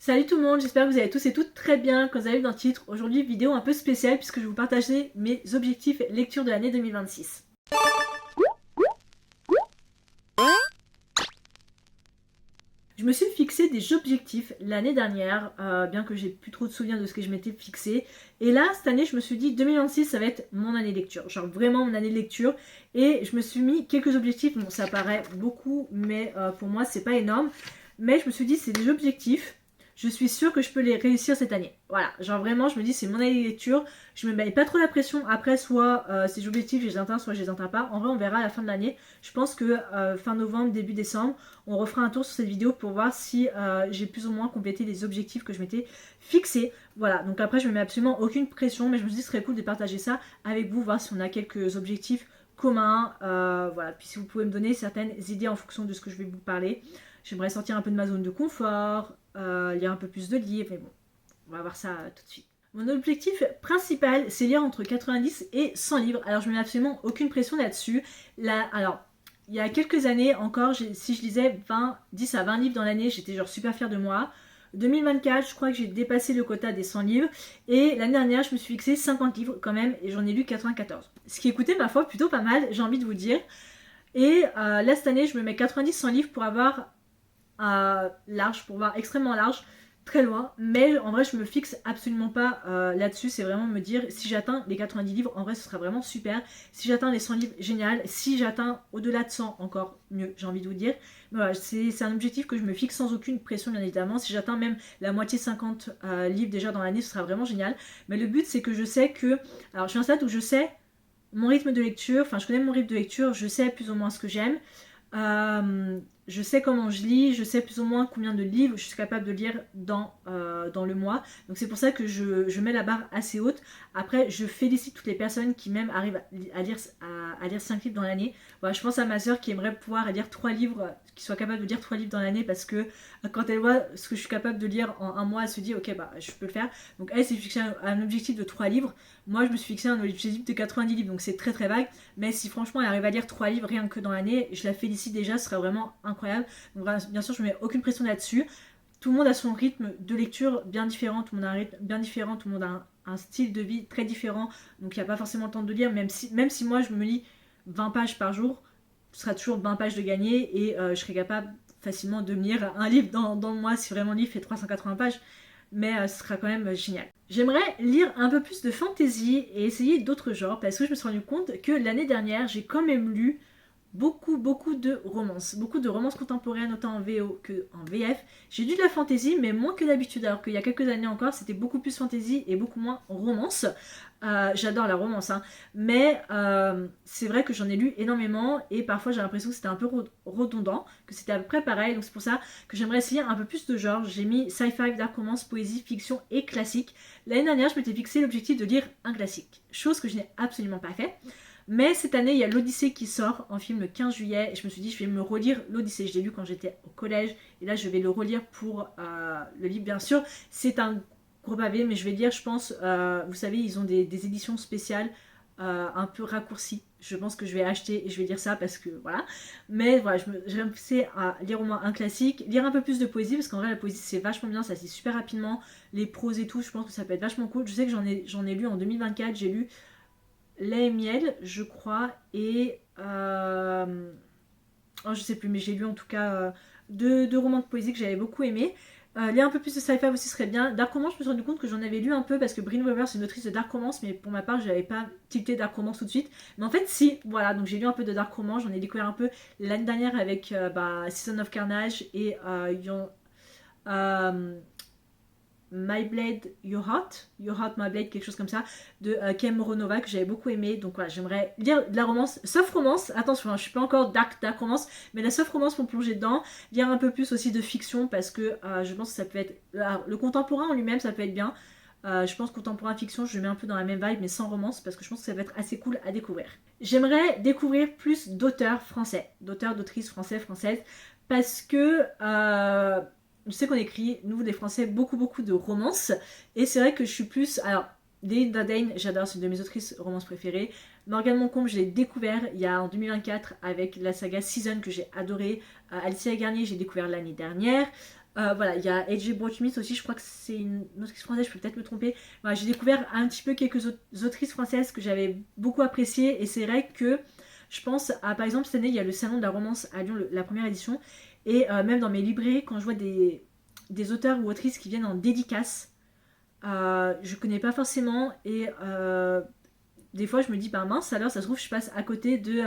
Salut tout le monde, j'espère que vous allez tous et toutes très bien. Comme vous avez vu dans le titre, aujourd'hui vidéo un peu spéciale puisque je vais vous partager mes objectifs lecture de l'année 2026. Je me suis fixé des objectifs l'année dernière, bien que j'ai plus trop de souvenirs de ce que je m'étais fixé. Et là, cette année, je me suis dit 2026, ça va être mon année de lecture. Genre vraiment mon année de lecture. Et je me suis mis quelques objectifs. Bon, ça paraît beaucoup, mais pour moi, c'est pas énorme. Mais je me suis dit, c'est des objectifs. Je suis sûre que je peux les réussir cette année. Voilà, genre vraiment, je me dis, c'est mon année de lecture. Je me mets pas trop la pression. Après, soit ces objectifs, je les atteins, soit je les atteins pas. En vrai, on verra à la fin de l'année. Je pense que fin novembre, début décembre, on refera un tour sur cette vidéo pour voir si j'ai plus ou moins complété les objectifs que je m'étais fixés. Voilà, donc après, je me mets absolument aucune pression, mais je me dis, ce serait cool de partager ça avec vous, voir si on a quelques objectifs communs. Voilà, puis si vous pouvez me donner certaines idées en fonction de ce que je vais vous parler. J'aimerais sortir un peu de ma zone de confort, lire un peu plus de livres, mais bon, on va voir ça tout de suite. Mon objectif principal, c'est lire entre 90 et 100 livres. Alors, je ne mets absolument aucune pression là-dessus. Alors, il y a quelques années encore, si je lisais 10 à 20 livres dans l'année, j'étais genre super fière de moi. 2024, je crois que j'ai dépassé le quota des 100 livres. Et l'année dernière, je me suis fixé 50 livres quand même, et j'en ai lu 94. Ce qui écoutait, ma foi, plutôt pas mal, j'ai envie de vous dire. Et là, cette année, je me mets 90-100 livres pour avoir large, pour voir extrêmement large, très loin, mais en vrai je me fixe absolument pas là-dessus. C'est vraiment me dire, si j'atteins les 90 livres, en vrai ce sera vraiment super. Si j'atteins les 100 livres, génial. Si j'atteins au-delà de 100, encore mieux, j'ai envie de vous dire. Mais voilà, c'est un objectif que je me fixe sans aucune pression, bien évidemment. Si j'atteins même la moitié 50 livres déjà dans l'année, ce sera vraiment génial. Mais le but, c'est que je sais que, alors je suis à un stade où je sais mon rythme de lecture, enfin je connais mon rythme de lecture, je sais plus ou moins ce que j'aime. Je sais comment je lis, je sais plus ou moins combien de livres je suis capable de lire dans le mois. Donc c'est pour ça que je mets la barre assez haute. Après, je félicite toutes les personnes qui même arrivent à lire 5 livres dans l'année. Voilà, je pense à ma soeur qui aimerait pouvoir lire 3 livres, qui soit capable de lire 3 livres dans l'année, parce que quand elle voit ce que je suis capable de lire en un mois, elle se dit ok, bah je peux le faire. Donc elle s'est fixé un objectif de 3 livres. Moi, je me suis fixé un objectif de 90 livres, donc c'est très très vague. Mais si franchement elle arrive à lire 3 livres rien que dans l'année, je la félicite déjà, ce serait vraiment incroyable. Donc bien sûr, je ne mets aucune pression là-dessus. Tout le monde a son rythme de lecture bien différent, tout le monde a un rythme bien différent, tout le monde a un style de vie très différent. Donc il n'y a pas forcément le temps de lire, même si moi je me lis 20 pages par jour, ce sera toujours 20 pages de gagner et je serai capable facilement de me lire un livre dans le mois si vraiment le livre fait 380 pages. Mais ce sera quand même génial. J'aimerais lire un peu plus de fantasy et essayer d'autres genres parce que je me suis rendu compte que l'année dernière, j'ai quand même lu beaucoup de romances contemporaines autant en VO que en VF. J'ai lu de la fantasy mais moins que d'habitude, alors qu'il y a quelques années encore c'était beaucoup plus fantasy et beaucoup moins romance. J'adore la romance, hein. Mais c'est vrai que j'en ai lu énormément et parfois j'ai l'impression que c'était un peu redondant, que c'était à peu près pareil. Donc c'est pour ça que j'aimerais essayer un peu plus de genre. J'ai mis sci-fi, dark romance, poésie, fiction et classique. L'année dernière je m'étais fixé l'objectif de lire un classique, chose que je n'ai absolument pas fait. Mais cette année, il y a l'Odyssée qui sort en film le 15 juillet. Et je me suis dit, je vais me relire l'Odyssée. Je l'ai lu quand j'étais au collège. Et là, je vais le relire pour le livre, bien sûr. C'est un gros pavé, mais je vais lire, je pense, vous savez, ils ont des éditions spéciales un peu raccourcies. Je pense que je vais acheter et je vais lire ça parce que voilà. Mais voilà, je vais me fixer à lire au moins un classique. Lire un peu plus de poésie parce qu'en vrai, la poésie, c'est vachement bien. Ça se lit super rapidement. Les proses et tout, je pense que ça peut être vachement cool. Je sais que j'en ai lu en 2024. J'ai lu Lait et miel, je crois, et je sais plus, mais j'ai lu en tout cas deux romans de poésie que j'avais beaucoup aimé. Lire un peu plus de sci-fi aussi serait bien. Dark romance, je me suis rendu compte que j'en avais lu un peu parce que Brynne Weaver c'est une autrice de dark romance, mais pour ma part, je n'avais pas tilté dark romance tout de suite. Mais en fait, si, voilà, donc j'ai lu un peu de dark romance, j'en ai découvert un peu l'année dernière avec Season of Carnage et My Blade, Your Heart, My Blade, quelque chose comme ça, de Ken Moronova que j'avais beaucoup aimé. Donc voilà, j'aimerais lire de la romance, soft romance, attention, hein, je suis pas encore dark romance, mais la soft romance pour plonger dedans, lire un peu plus aussi de fiction parce que je pense que ça peut être, le contemporain en lui-même ça peut être bien. Je pense contemporain fiction, je le mets un peu dans la même vibe, mais sans romance, parce que je pense que ça va être assez cool à découvrir. J'aimerais découvrir plus d'auteurs français, d'autrices françaises, parce que je sais qu'on écrit, nous les Français, beaucoup de romances. Et c'est vrai que je suis plus. Alors, Linda Dane, j'adore, c'est une de mes autrices romances préférées. Morgane Moncombe, je l'ai découvert en 2024 avec la saga Season que j'ai adoré. Alicia Garnier, j'ai découvert l'année dernière. Voilà, il y a AJ Broadschmidt aussi, je crois que c'est une autrice française, je peux peut-être me tromper. Voilà, j'ai découvert un petit peu quelques autrices françaises que j'avais beaucoup appréciées, et c'est vrai que je pense à, par exemple, cette année, il y a le Salon de la Romance à Lyon, la première édition, et même dans mes librairies, quand je vois des auteurs ou autrices qui viennent en dédicace, je connais pas forcément, et des fois je me dis, bah mince, alors ça se trouve, je passe à côté de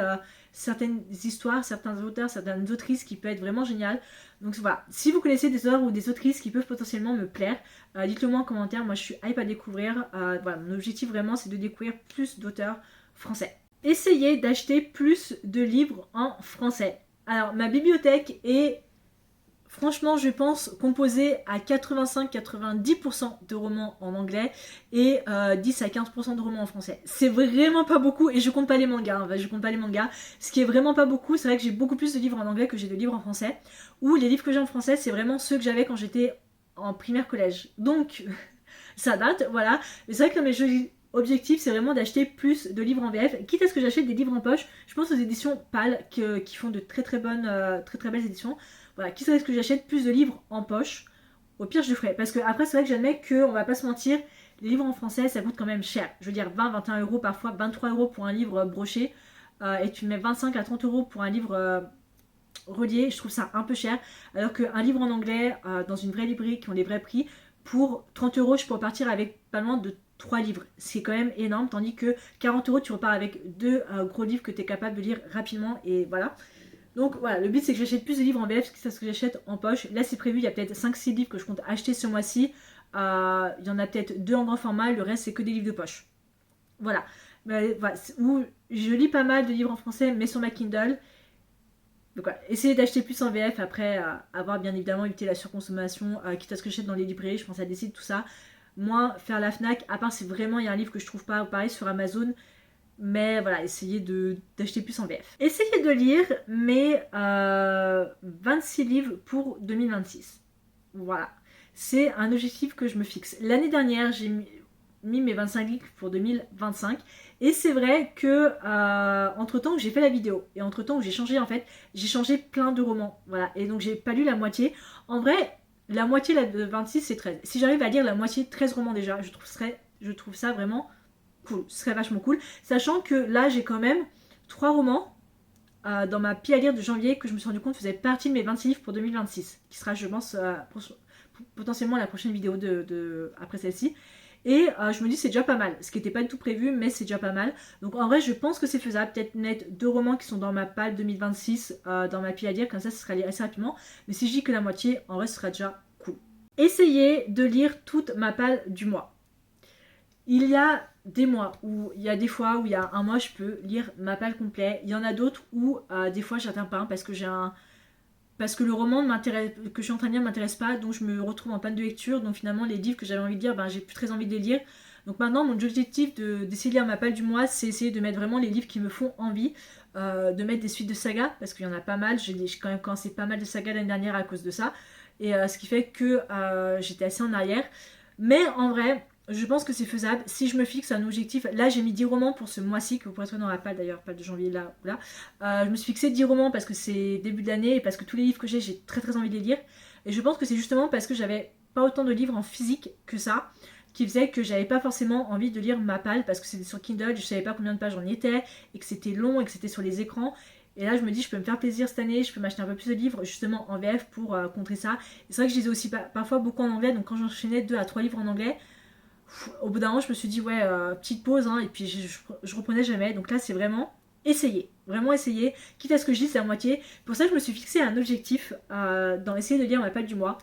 certaines histoires, certains auteurs, certaines autrices qui peuvent être vraiment géniales. Donc voilà, si vous connaissez des auteurs ou des autrices qui peuvent potentiellement me plaire, dites-le moi en commentaire. Moi je suis hype à découvrir. Voilà, mon objectif vraiment c'est de découvrir plus d'auteurs français. Essayez d'acheter plus de livres en français. Alors ma bibliothèque est franchement, je pense composée à 85-90% de romans en anglais et 10 à 15% de romans en français. C'est vraiment pas beaucoup, et je compte pas les mangas. Hein, je compte pas les mangas. Ce qui est vraiment pas beaucoup, c'est vrai que j'ai beaucoup plus de livres en anglais que j'ai de livres en français. Ou les livres que j'ai en français, c'est vraiment ceux que j'avais quand j'étais en primaire collège. Donc, ça date, voilà. Mais c'est vrai que mes objectifs, c'est vraiment d'acheter plus de livres en VF. Quitte à ce que j'achète des livres en poche, je pense aux éditions PAL qui font de très très bonnes, très très belles éditions. Voilà, quitte à ce que j'achète plus de livres en poche, au pire je le ferai. Parce que après c'est vrai que j'admets qu'on va pas se mentir, les livres en français ça coûte quand même cher. Je veux dire 20-21 € parfois, 23 € pour un livre broché, et tu mets 25 à 30 € pour un livre relié, je trouve ça un peu cher. Alors qu'un livre en anglais, dans une vraie librairie qui ont les vrais prix, pour 30 € je peux repartir avec pas loin de 3 livres. C'est quand même énorme, tandis que 40 € tu repars avec 2 gros livres que tu es capable de lire rapidement, et voilà. Donc voilà, le but c'est que j'achète plus de livres en VF que ce que j'achète en poche. Là c'est prévu, il y a peut-être 5-6 livres que je compte acheter ce mois-ci. Il y en a peut-être 2 en grand format, le reste c'est que des livres de poche. Voilà. Voilà. Où je lis pas mal de livres en français, mais sur ma Kindle. Donc voilà, essayez d'acheter plus en VF, après avoir bien évidemment évité la surconsommation, quitte à ce que j'achète dans les librairies, je pense à Décide, tout ça. Moi, faire la FNAC, à part si vraiment il y a un livre que je trouve pas, pareil sur Amazon, mais voilà, essayez d'acheter plus en VF. Essayez de lire mes 26 livres pour 2026. Voilà. C'est un objectif que je me fixe. L'année dernière, j'ai mis mes 25 livres pour 2025. Et c'est vrai que entre temps que j'ai fait la vidéo et entre temps que j'ai changé, en fait, j'ai changé plein de romans. Voilà. Et donc j'ai pas lu la moitié. En vrai, la moitié là, de 26, c'est 13. Si j'arrive à lire la moitié de 13 romans déjà, je trouve ça vraiment cool, ce serait vachement cool. Sachant que là, j'ai quand même 3 romans dans ma pile à lire de janvier que je me suis rendu compte faisaient partie de mes 26 livres pour 2026, qui sera, je pense, potentiellement la prochaine vidéo après celle-ci. Et je me dis c'est déjà pas mal, ce qui n'était pas du tout prévu, mais c'est déjà pas mal. Donc en vrai, je pense que c'est faisable. Peut-être mettre 2 romans qui sont dans ma palle 2026 dans ma pile à lire, comme ça, ce sera assez rapidement. Mais si je dis que la moitié, en vrai, ce sera déjà cool. Essayez de lire toute ma palle du mois. Il y a des mois où il y a des fois où il y a un mois je peux lire ma palle complet. Il y en a d'autres où des fois j'atteins pas parce que parce que le roman que je suis en train de lire ne m'intéresse pas, donc je me retrouve en panne de lecture. Donc finalement les livres que j'avais envie de lire, j'ai plus très envie de les lire. Donc maintenant mon objectif d'essayer de lire ma palle du mois, c'est essayer de mettre vraiment les livres qui me font envie, de mettre des suites de sagas parce qu'il y en a pas mal. J'ai quand même commencé pas mal de sagas l'année dernière à cause de ça, et ce qui fait que j'étais assez en arrière. Mais en vrai, je pense que c'est faisable si je me fixe un objectif. Là, j'ai mis 10 romans pour ce mois-ci, que vous pourrez trouver dans la palle d'ailleurs, palle de janvier là. Je me suis fixé 10 romans parce que c'est début de l'année et parce que tous les livres que j'ai très très envie de les lire. Et je pense que c'est justement parce que j'avais pas autant de livres en physique que ça, qui faisait que j'avais pas forcément envie de lire ma palle parce que c'était sur Kindle, je savais pas combien de pages j'en étais et que c'était long et que c'était sur les écrans. Et là, je me dis, je peux me faire plaisir cette année, je peux m'acheter un peu plus de livres justement en VF pour contrer ça. Et c'est vrai que je lisais aussi parfois beaucoup en anglais, donc quand j'enchaînais 2 à 3 livres en anglais, au bout d'un moment je me suis dit ouais, petite pause, hein, et puis je reprenais jamais. Donc là c'est vraiment essayer, quitte à ce que je lise la moitié. Pour ça je me suis fixé un objectif dans essayer de lire ma palle du mois.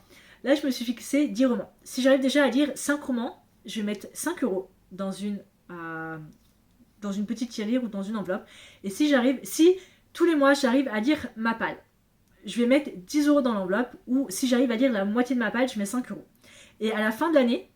Là je me suis fixé 10 romans. Si j'arrive déjà à lire 5 romans, je vais mettre 5 € dans une petite tirelire ou dans une enveloppe. Et si tous les mois j'arrive à lire ma palle, je vais mettre 10 € dans l'enveloppe. Ou si j'arrive à lire la moitié de ma palle, je mets 5 €. Et à la fin de l'année,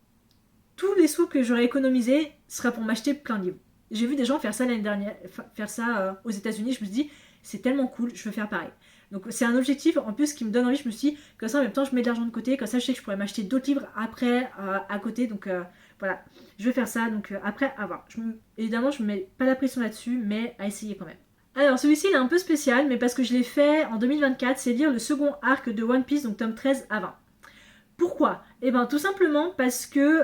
tous les sous que j'aurais économisés sera pour m'acheter plein de livres. J'ai vu des gens faire ça l'année dernière, faire ça aux États-Unis. Je me suis dit, c'est tellement cool, je veux faire pareil. Donc c'est un objectif en plus qui me donne envie. Je me suis dit, comme ça en même temps je mets de l'argent de côté, comme ça je sais que je pourrais m'acheter d'autres livres après à côté. Donc voilà, je vais faire ça. Donc après, à voir. Évidemment, je me mets pas la pression là-dessus, mais à essayer quand même. Alors celui-ci il est un peu spécial, mais parce que je l'ai fait en 2024, c'est lire le second arc de One Piece, donc tome 13 à 20. Pourquoi? Eh ben tout simplement parce que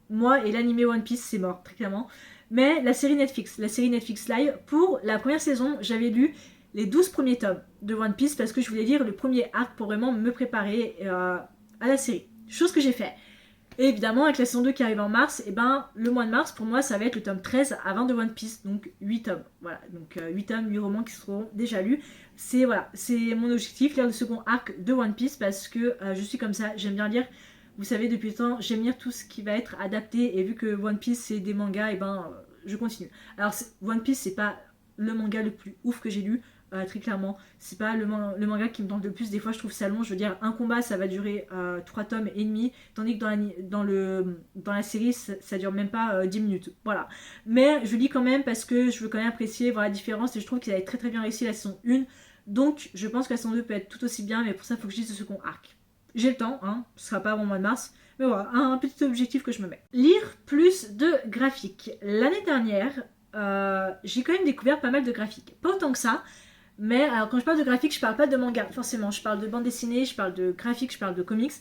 moi et l'animé One Piece c'est mort, très clairement. Mais la série Netflix Live, pour la première saison, j'avais lu les 12 premiers tomes de One Piece parce que je voulais lire le premier arc pour vraiment me préparer à la série. Chose que j'ai fait. Et évidemment, avec la saison 2 qui arrive en mars, et ben, le mois de mars, pour moi, ça va être le tome 13 à 20 de One Piece, donc 8 tomes. Voilà, donc 8 tomes, 8 romans qui seront déjà lus. C'est voilà, c'est mon objectif, lire le second arc de One Piece, parce que je suis comme ça, j'aime bien lire. Vous savez, depuis le temps, j'aime lire tout ce qui va être adapté, et vu que One Piece, c'est des mangas, et ben, je continue. Alors, One Piece, c'est pas le manga le plus ouf que j'ai lu, très clairement. C'est pas le manga qui me tente le plus. Des fois, je trouve ça long. Je veux dire, un combat, ça va durer 3 tomes et demi. Tandis que dans la série, ça dure même pas 10 minutes. Voilà. Mais je lis quand même parce que je veux quand même apprécier, voir la différence. Et je trouve qu'il avait très très bien réussi la saison 1. Donc, je pense que la saison 2 peut être tout aussi bien. Mais pour ça, il faut que je lise le second arc. J'ai le temps, hein. Ce sera pas avant le mois de mars. Mais voilà, un petit objectif que je me mets. Lire plus de graphiques. L'année dernière, j'ai quand même découvert pas mal de graphiques. Pas autant que ça. Mais alors quand je parle de graphique, je parle pas de manga, forcément. Je parle de bande dessinée, je parle de graphique, je parle de comics.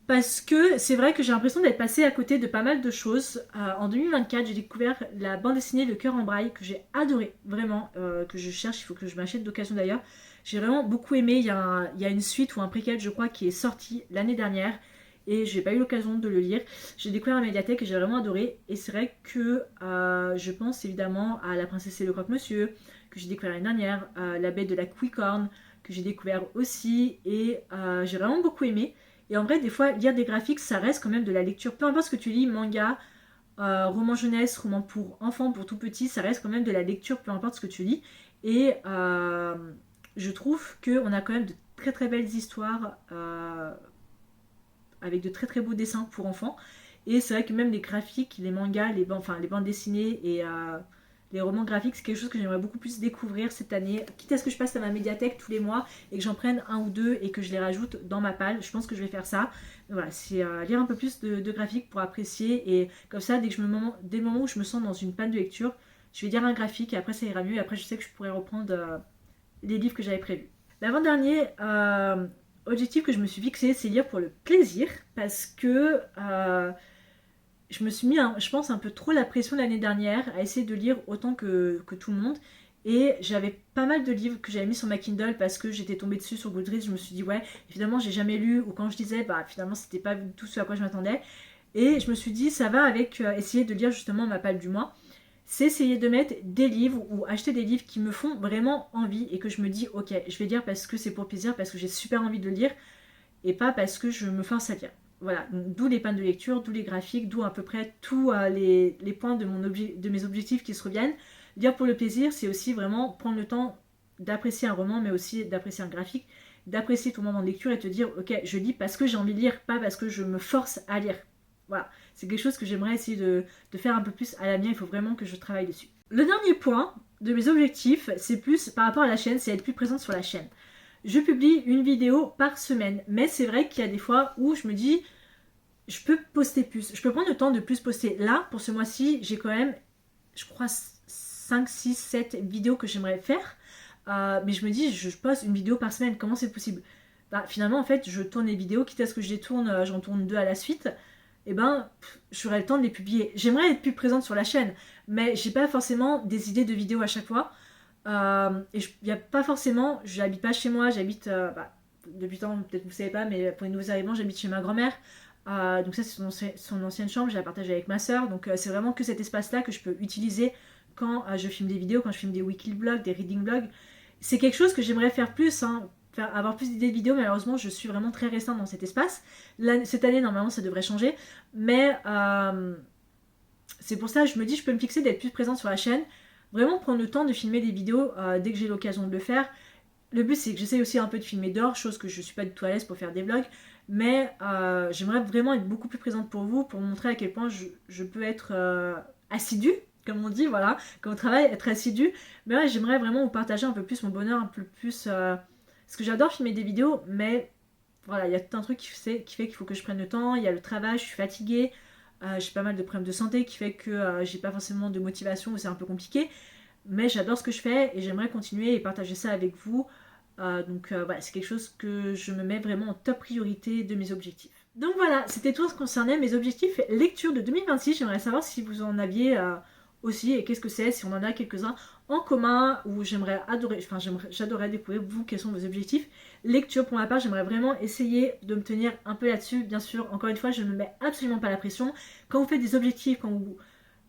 Parce que c'est vrai que j'ai l'impression d'être passée à côté de pas mal de choses. En 2024, j'ai découvert la bande dessinée Le Cœur en Braille, que j'ai adoré, vraiment, que je cherche, il faut que je m'achète d'occasion d'ailleurs. J'ai vraiment beaucoup aimé, il y a une suite ou un préquel, je crois, qui est sorti l'année dernière. Et j'ai pas eu l'occasion de le lire. J'ai découvert la médiathèque et j'ai vraiment adoré. Et c'est vrai que je pense évidemment à La Princesse et le Croque-Monsieur, que j'ai découvert l'année dernière, La Bête de la Quicorne, que j'ai découvert aussi. Et j'ai vraiment beaucoup aimé. Et en vrai, des fois, lire des graphiques, ça reste quand même de la lecture. Peu importe ce que tu lis, manga, roman jeunesse, roman pour enfants, pour tout petit, ça reste quand même de la lecture, peu importe ce que tu lis. Et je trouve qu'on a quand même de très très belles histoires avec de très très beaux dessins pour enfants. Et c'est vrai que même les graphiques, les mangas, les bandes dessinées et les romans graphiques, c'est quelque chose que j'aimerais beaucoup plus découvrir cette année. Quitte à ce que je passe à ma médiathèque tous les mois et que j'en prenne un ou deux et que je les rajoute dans ma palle, je pense que je vais faire ça. Donc voilà, c'est lire un peu plus de graphiques pour apprécier. Et comme ça, dès le moment où je me sens dans une panne de lecture, je vais lire un graphique et après ça ira mieux. Et après, je sais que je pourrai reprendre les livres que j'avais prévus. L'avant-dernier objectif que je me suis fixé, c'est lire pour le plaisir, parce que je me suis mis, je pense, un peu trop la pression l'année dernière à essayer de lire autant que tout le monde. Et j'avais pas mal de livres que j'avais mis sur ma Kindle parce que j'étais tombée dessus sur Goodreads. Je me suis dit, ouais, finalement, j'ai jamais lu. Ou quand je disais, bah, finalement, c'était pas tout ce à quoi je m'attendais. Et je me suis dit, ça va avec essayer de lire justement ma palle du mois. C'est essayer de mettre des livres ou acheter des livres qui me font vraiment envie et que je me dis, ok, je vais lire parce que c'est pour plaisir, parce que j'ai super envie de le lire et pas parce que je me force à lire. Voilà, d'où les pannes de lecture, d'où les graphiques, d'où à peu près tous les points de mes objectifs qui se reviennent. Lire pour le plaisir, c'est aussi vraiment prendre le temps d'apprécier un roman, mais aussi d'apprécier un graphique, d'apprécier ton moment de lecture et te dire, ok, je lis parce que j'ai envie de lire, pas parce que je me force à lire. Voilà, c'est quelque chose que j'aimerais essayer de faire un peu plus à l'avenir, il faut vraiment que je travaille dessus. Le dernier point de mes objectifs, c'est plus par rapport à la chaîne, c'est être plus présente sur la chaîne. Je publie une vidéo par semaine, mais c'est vrai qu'il y a des fois où je me dis, je peux poster plus, je peux prendre le temps de plus poster. Là, pour ce mois-ci, j'ai quand même, je crois, 5, 6, 7 vidéos que j'aimerais faire, mais je me dis, je poste une vidéo par semaine, comment c'est possible? Bah, finalement, en fait, je tourne les vidéos, quitte à ce que je les tourne, j'en tourne 2 à la suite, et ben, j'aurai le temps de les publier. J'aimerais être plus présente sur la chaîne, mais j'ai pas forcément des idées de vidéos à chaque fois. Et il n'y a pas forcément, j'habite pas chez moi, j'habite depuis temps, peut-être vous savez pas, mais pour les nouveaux arrivants, j'habite chez ma grand-mère. Donc ça, c'est son ancienne chambre, je la partage avec ma soeur. Donc c'est vraiment que cet espace-là que je peux utiliser quand je filme des vidéos, quand je filme des weekly vlogs, des reading vlogs. C'est quelque chose que j'aimerais faire plus, hein, avoir plus d'idées de vidéos. Malheureusement, je suis vraiment très restreinte dans cet espace. Cette année, normalement, ça devrait changer. Mais c'est pour ça que je me dis, je peux me fixer d'être plus présente sur la chaîne. Vraiment prendre le temps de filmer des vidéos dès que j'ai l'occasion de le faire. Le but, c'est que j'essaye aussi un peu de filmer dehors, chose que je suis pas du tout à l'aise pour faire des vlogs. Mais j'aimerais vraiment être beaucoup plus présente pour vous, pour montrer à quel point je peux être assidue, comme on dit, voilà, quand on travaille, être assidue. Mais ouais, j'aimerais vraiment vous partager un peu plus mon bonheur, un peu plus... parce que j'adore filmer des vidéos, mais voilà, il y a tout un truc qui fait qu'il faut que je prenne le temps. Il y a le travail, je suis fatiguée, j'ai pas mal de problèmes de santé qui fait que j'ai pas forcément de motivation ou c'est un peu compliqué. Mais j'adore ce que je fais et j'aimerais continuer et partager ça avec vous Voilà, c'est quelque chose que je me mets vraiment en top priorité de mes objectifs. Donc voilà, c'était tout ce qui concernait mes objectifs lecture de 2026. J'aimerais savoir si vous en aviez aussi et qu'est-ce que c'est, si on en a quelques-uns en commun ou j'adorerais découvrir vous quels sont vos objectifs lecture. Pour ma part, j'aimerais vraiment essayer de me tenir un peu là-dessus. Bien sûr, encore une fois, je ne me mets absolument pas la pression. Quand vous faites des objectifs, quand vous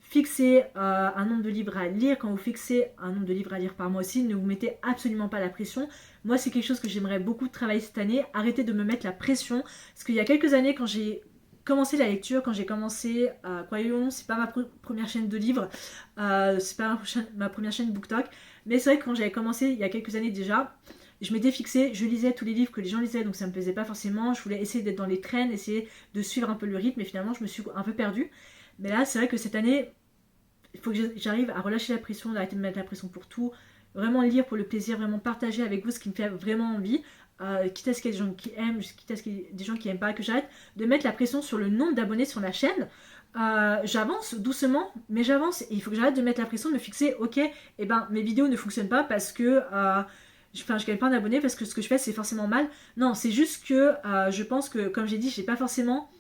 fixez un nombre de livres à lire, quand vous fixez un nombre de livres à lire par mois aussi, ne vous mettez absolument pas la pression. Moi, c'est quelque chose que j'aimerais beaucoup travailler cette année, arrêter de me mettre la pression, parce qu'il y a quelques années, quand j'ai commencé la lecture, quand j'ai commencé, croyez-le, c'est pas ma première chaîne de livres, c'est pas ma première chaîne BookTok, mais c'est vrai que quand j'avais commencé il y a quelques années déjà, je m'étais fixée, je lisais tous les livres que les gens lisaient, donc ça me plaisait pas forcément, je voulais essayer d'être dans les trends, essayer de suivre un peu le rythme, et finalement je me suis un peu perdue. Mais là, c'est vrai que cette année, il faut que j'arrive à relâcher la pression, d'arrêter de me mettre la pression pour tout, vraiment lire pour le plaisir, vraiment partager avec vous ce qui me fait vraiment envie, quitte à ce qu'il y ait des gens qui aiment, quitte à ce qu'il y ait des gens qui n'aiment pas, que j'arrête de mettre la pression sur le nombre d'abonnés sur la chaîne. J'avance doucement, mais j'avance et il faut que j'arrête de mettre la pression, de me fixer, ok, eh ben, mes vidéos ne fonctionnent pas parce que je gagne pas d'abonnés parce que ce que je fais c'est forcément mal. Non, c'est juste que je pense que, comme j'ai dit, j'ai pas forcément,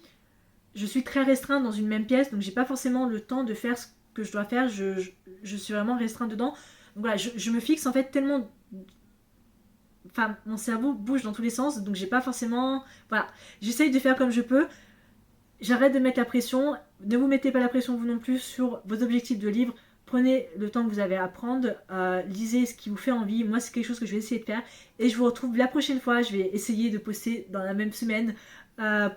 je suis très restreinte dans une même pièce, donc j'ai pas forcément le temps de faire ce que je dois faire, je suis vraiment restreinte dedans. Donc voilà, je me fixe en fait tellement, enfin mon cerveau bouge dans tous les sens, donc j'ai pas forcément, voilà, j'essaye de faire comme je peux. J'arrête de mettre la pression, ne vous mettez pas la pression vous non plus sur vos objectifs de livre. Prenez le temps que vous avez à prendre, lisez ce qui vous fait envie. Moi, c'est quelque chose que je vais essayer de faire. Et je vous retrouve la prochaine fois. Je vais essayer de poster dans la même semaine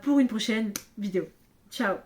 pour une prochaine vidéo. Ciao!